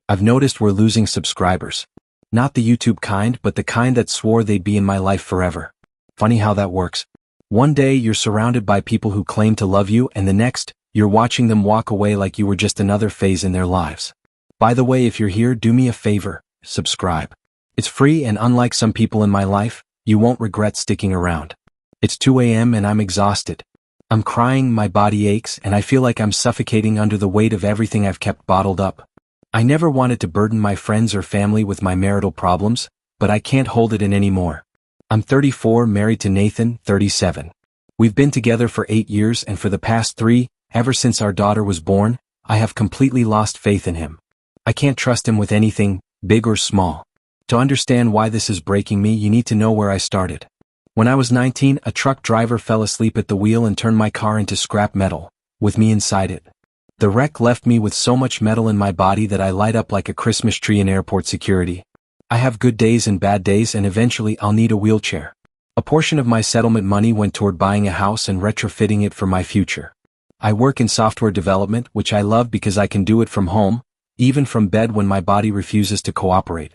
I've noticed we're losing subscribers. Not the YouTube kind, but the kind that swore they'd be in my life forever. Funny how that works. One day you're surrounded by people who claim to love you, and the next, you're watching them walk away like you were just another phase in their lives. By the way, if you're here, do me a favor, subscribe. It's free, and unlike some people in my life, you won't regret sticking around. It's 2 a.m. and I'm exhausted. I'm crying, my body aches, and I feel like I'm suffocating under the weight of everything I've kept bottled up. I never wanted to burden my friends or family with my marital problems, but I can't hold it in anymore. I'm 34, married to Nathan, 37. We've been together for 8 years, and for the past 3, ever since our daughter was born, I have completely lost faith in him. I can't trust him with anything, big or small. To understand why this is breaking me, you need to know where I started. When I was 19, a truck driver fell asleep at the wheel and turned my car into scrap metal, with me inside it. The wreck left me with so much metal in my body that I light up like a Christmas tree in airport security. I have good days and bad days, and eventually I'll need a wheelchair. A portion of my settlement money went toward buying a house and retrofitting it for my future. I work in software development, which I love because I can do it from home, even from bed when my body refuses to cooperate.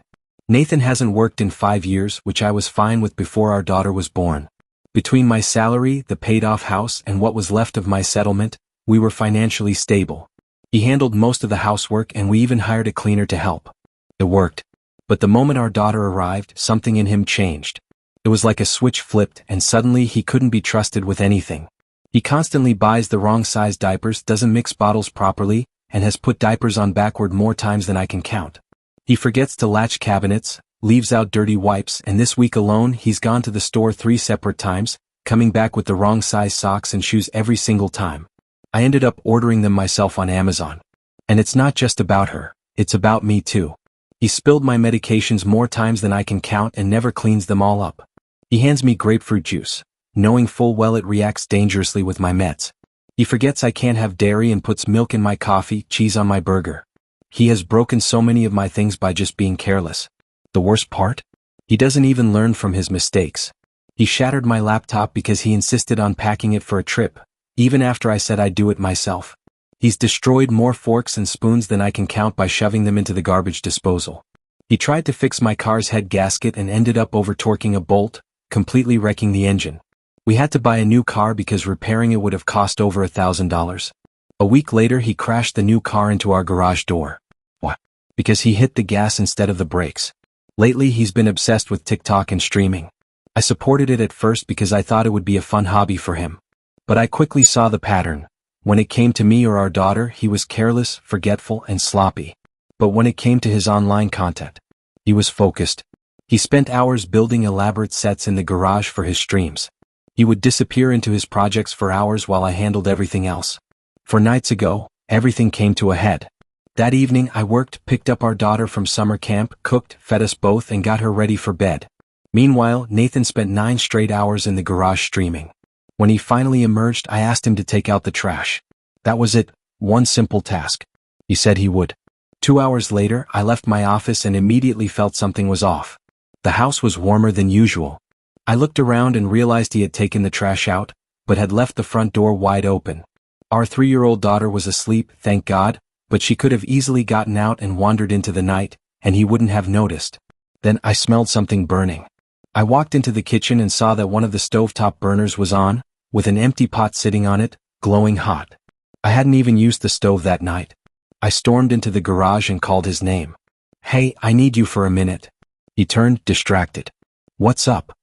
Nathan hasn't worked in 5 years, which I was fine with before our daughter was born. Between my salary, the paid-off house, and what was left of my settlement, we were financially stable. He handled most of the housework, and we even hired a cleaner to help. It worked. But the moment our daughter arrived, something in him changed. It was like a switch flipped, and suddenly he couldn't be trusted with anything. He constantly buys the wrong size diapers, doesn't mix bottles properly, and has put diapers on backward more times than I can count. He forgets to latch cabinets, leaves out dirty wipes, and this week alone he's gone to the store 3 separate times, coming back with the wrong size socks and shoes every single time. I ended up ordering them myself on Amazon. And it's not just about her, it's about me too. He spilled my medications more times than I can count and never cleans them all up. He hands me grapefruit juice, knowing full well it reacts dangerously with my meds. He forgets I can't have dairy and puts milk in my coffee, cheese on my burger. He has broken so many of my things by just being careless. The worst part? He doesn't even learn from his mistakes. He shattered my laptop because he insisted on packing it for a trip, even after I said I'd do it myself. He's destroyed more forks and spoons than I can count by shoving them into the garbage disposal. He tried to fix my car's head gasket and ended up over-torquing a bolt, completely wrecking the engine. We had to buy a new car because repairing it would have cost over $1,000. A week later he crashed the new car into our garage door. What? Because he hit the gas instead of the brakes. Lately he's been obsessed with TikTok and streaming. I supported it at first because I thought it would be a fun hobby for him. But I quickly saw the pattern. When it came to me or our daughter, he was careless, forgetful, and sloppy. But when it came to his online content, he was focused. He spent hours building elaborate sets in the garage for his streams. He would disappear into his projects for hours while I handled everything else. 4 nights ago, everything came to a head. That evening I worked, picked up our daughter from summer camp, cooked, fed us both, and got her ready for bed. Meanwhile, Nathan spent 9 straight hours in the garage streaming. When he finally emerged, I asked him to take out the trash. That was it, one simple task. He said he would. 2 hours later, I left my office and immediately felt something was off. The house was warmer than usual. I looked around and realized he had taken the trash out, but had left the front door wide open. Our 3-year-old daughter was asleep, thank God, but she could have easily gotten out and wandered into the night, and he wouldn't have noticed. Then I smelled something burning. I walked into the kitchen and saw that one of the stovetop burners was on, with an empty pot sitting on it, glowing hot. I hadn't even used the stove that night. I stormed into the garage and called his name. "Hey, I need you for a minute." He turned, distracted. "What's up?"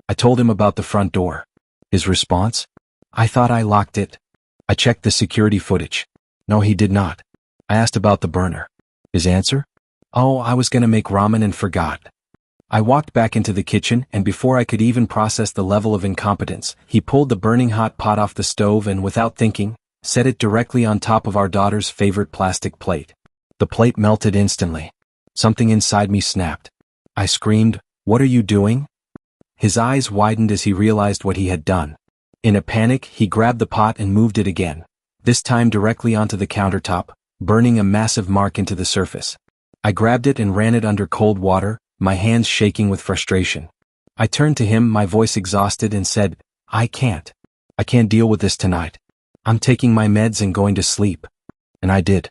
I told him about the front door. His response? "I thought I locked it." I checked the security footage. No, he did not. I asked about the burner. His answer? "Oh, I was gonna make ramen and forgot." I walked back into the kitchen, and before I could even process the level of incompetence, he pulled the burning hot pot off the stove and, without thinking, set it directly on top of our daughter's favorite plastic plate. The plate melted instantly. Something inside me snapped. I screamed, "What are you doing?" His eyes widened as he realized what he had done. In a panic, he grabbed the pot and moved it again, this time directly onto the countertop, burning a massive mark into the surface. I grabbed it and ran it under cold water, my hands shaking with frustration. I turned to him, my voice exhausted, and said, I can't deal with this tonight. I'm taking my meds and going to sleep." And I did.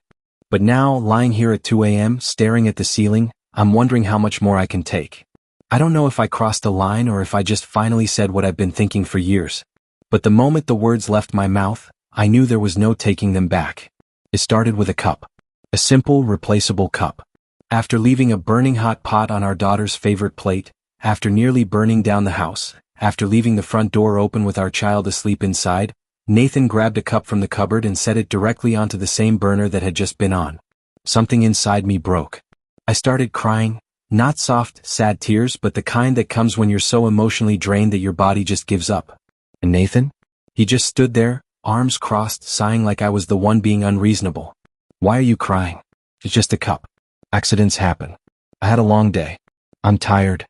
But now, lying here at 2 a.m., staring at the ceiling, I'm wondering how much more I can take. I don't know if I crossed a line or if I just finally said what I've been thinking for years. But the moment the words left my mouth, I knew there was no taking them back. It started with a cup. A simple, replaceable cup. After leaving a burning hot pot on our daughter's favorite plate, after nearly burning down the house, after leaving the front door open with our child asleep inside, Nathan grabbed a cup from the cupboard and set it directly onto the same burner that had just been on. Something inside me broke. I started crying, not soft, sad tears, but the kind that comes when you're so emotionally drained that your body just gives up. And Nathan? He just stood there, arms crossed, sighing like I was the one being unreasonable. Why are you crying? It's just a cup. Accidents happen. I had a long day. I'm tired.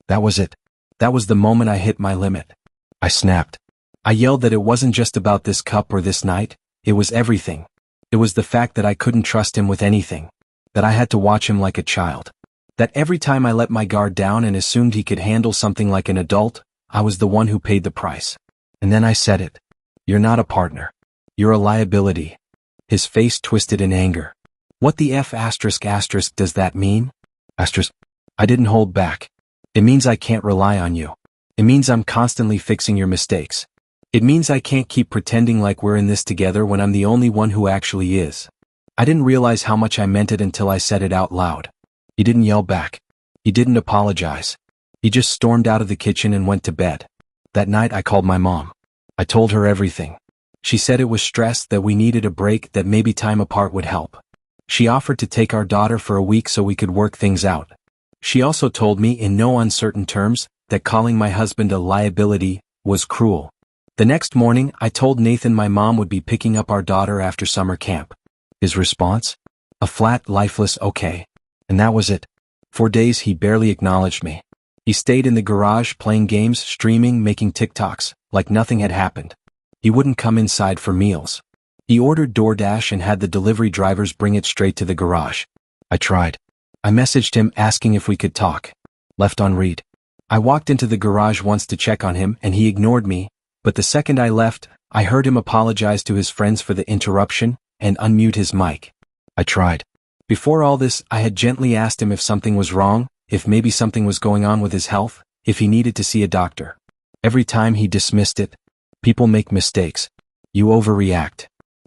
That was it. That was the moment I hit my limit. I snapped. I yelled that it wasn't just about this cup or this night, it was everything. It was the fact that I couldn't trust him with anything. That I had to watch him like a child. That every time I let my guard down and assumed he could handle something like an adult, I was the one who paid the price. And then I said it. You're not a partner. You're a liability. His face twisted in anger. What the F*** does that mean? I didn't hold back. It means I can't rely on you. It means I'm constantly fixing your mistakes. It means I can't keep pretending like we're in this together when I'm the only one who actually is. I didn't realize how much I meant it until I said it out loud. He didn't yell back. He didn't apologize. He just stormed out of the kitchen and went to bed. That night I called my mom. I told her everything. She said it was stress, that we needed a break, that maybe time apart would help. She offered to take our daughter for a week so we could work things out. She also told me in no uncertain terms that calling my husband a liability was cruel. The next morning, I told Nathan my mom would be picking up our daughter after summer camp. His response? A flat, lifeless okay. And that was it. For days he barely acknowledged me. He stayed in the garage playing games, streaming, making TikToks, like nothing had happened. He wouldn't come inside for meals. He ordered DoorDash and had the delivery drivers bring it straight to the garage. I tried. I messaged him asking if we could talk. Left on read. I walked into the garage once to check on him and he ignored me, but the second I left, I heard him apologize to his friends for the interruption and unmute his mic. I tried. Before all this, I had gently asked him if something was wrong, if maybe something was going on with his health, if he needed to see a doctor. Every time he dismissed it. People make mistakes. You overreact.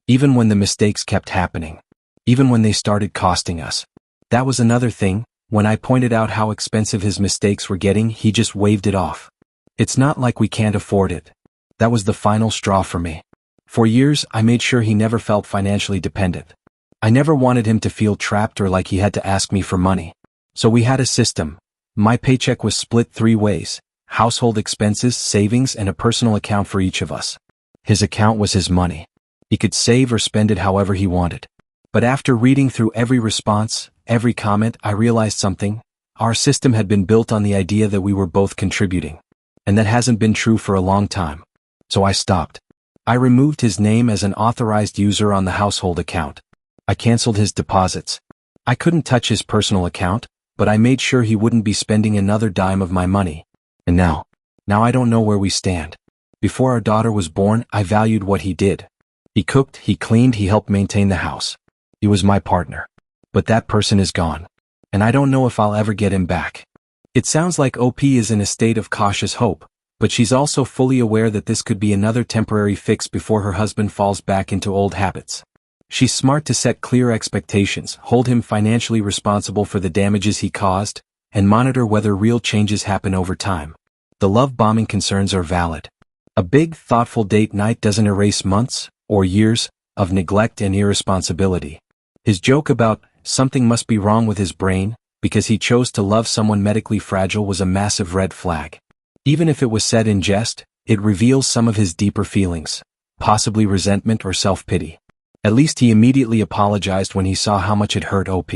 Even when the mistakes kept happening. Even when they started costing us. That was another thing. When I pointed out how expensive his mistakes were getting, he just waved it off. It's not like we can't afford it. That was the final straw for me. For years, I made sure he never felt financially dependent. I never wanted him to feel trapped or like he had to ask me for money. So we had a system. My paycheck was split 3 ways: household expenses, savings, and a personal account for each of us. His account was his money. He could save or spend it however he wanted. But after reading through every response, every comment, I realized something. Our system had been built on the idea that we were both contributing. And that hasn't been true for a long time. So I stopped. I removed his name as an authorized user on the household account. I canceled his deposits. I couldn't touch his personal account, but I made sure he wouldn't be spending another dime of my money. And now I don't know where we stand. Before our daughter was born, I valued what he did. He cooked, he cleaned, he helped maintain the house. He was my partner. But that person is gone. And I don't know if I'll ever get him back. It sounds like OP is in a state of cautious hope, but she's also fully aware that this could be another temporary fix before her husband falls back into old habits. She's smart to set clear expectations, hold him financially responsible for the damages he caused, and monitor whether real changes happen over time. The love bombing concerns are valid. A big, thoughtful date night doesn't erase months, or years, of neglect and irresponsibility. His joke about something must be wrong with his brain because he chose to love someone medically fragile was a massive red flag. Even if it was said in jest, it reveals some of his deeper feelings, possibly resentment or self-pity. At least he immediately apologized when he saw how much it hurt OP.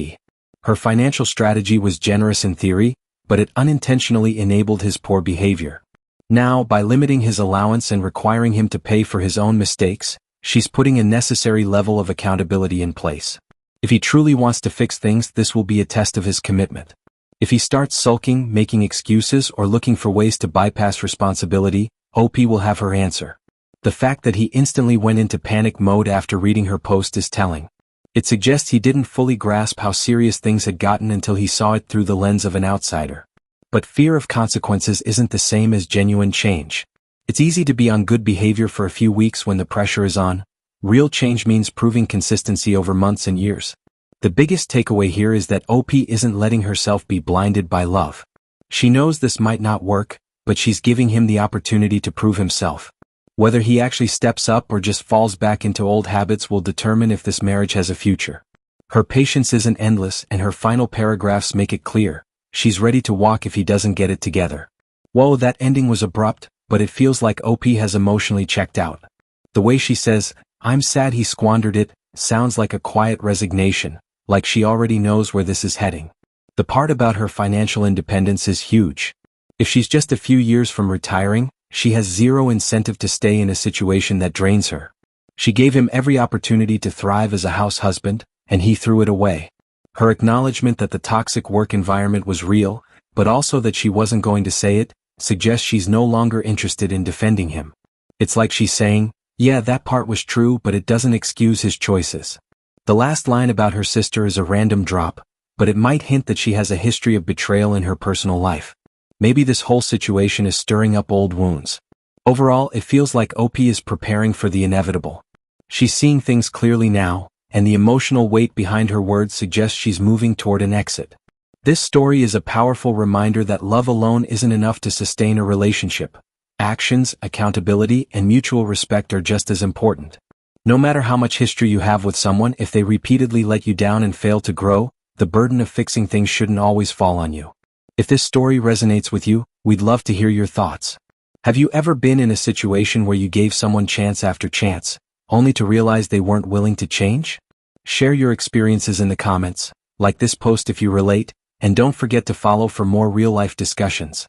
Her financial strategy was generous in theory, but it unintentionally enabled his poor behavior. Now, by limiting his allowance and requiring him to pay for his own mistakes, she's putting a necessary level of accountability in place. If he truly wants to fix things, this will be a test of his commitment. If he starts sulking, making excuses, or looking for ways to bypass responsibility, OP will have her answer. The fact that he instantly went into panic mode after reading her post is telling. It suggests he didn't fully grasp how serious things had gotten until he saw it through the lens of an outsider. But fear of consequences isn't the same as genuine change. It's easy to be on good behavior for a few weeks when the pressure is on. Real change means proving consistency over months and years. The biggest takeaway here is that OP isn't letting herself be blinded by love. She knows this might not work, but she's giving him the opportunity to prove himself. Whether he actually steps up or just falls back into old habits will determine if this marriage has a future. Her patience isn't endless, and her final paragraphs make it clear. She's ready to walk if he doesn't get it together. Whoa, that ending was abrupt, but it feels like OP has emotionally checked out. The way she says, "I'm sad he squandered it," sounds like a quiet resignation, like she already knows where this is heading. The part about her financial independence is huge. If she's just a few years from retiring, she has zero incentive to stay in a situation that drains her. She gave him every opportunity to thrive as a house husband, and he threw it away. Her acknowledgement that the toxic work environment was real, but also that she wasn't going to say it, suggests she's no longer interested in defending him. It's like she's saying, yeah, that part was true, but it doesn't excuse his choices. The last line about her sister is a random drop, but it might hint that she has a history of betrayal in her personal life. Maybe this whole situation is stirring up old wounds. Overall, it feels like OP is preparing for the inevitable. She's seeing things clearly now, and the emotional weight behind her words suggests she's moving toward an exit. This story is a powerful reminder that love alone isn't enough to sustain a relationship. Actions, accountability, and mutual respect are just as important. No matter how much history you have with someone, if they repeatedly let you down and fail to grow, the burden of fixing things shouldn't always fall on you. If this story resonates with you, we'd love to hear your thoughts. Have you ever been in a situation where you gave someone chance after chance, only to realize they weren't willing to change? Share your experiences in the comments, like this post if you relate, and don't forget to follow for more real-life discussions.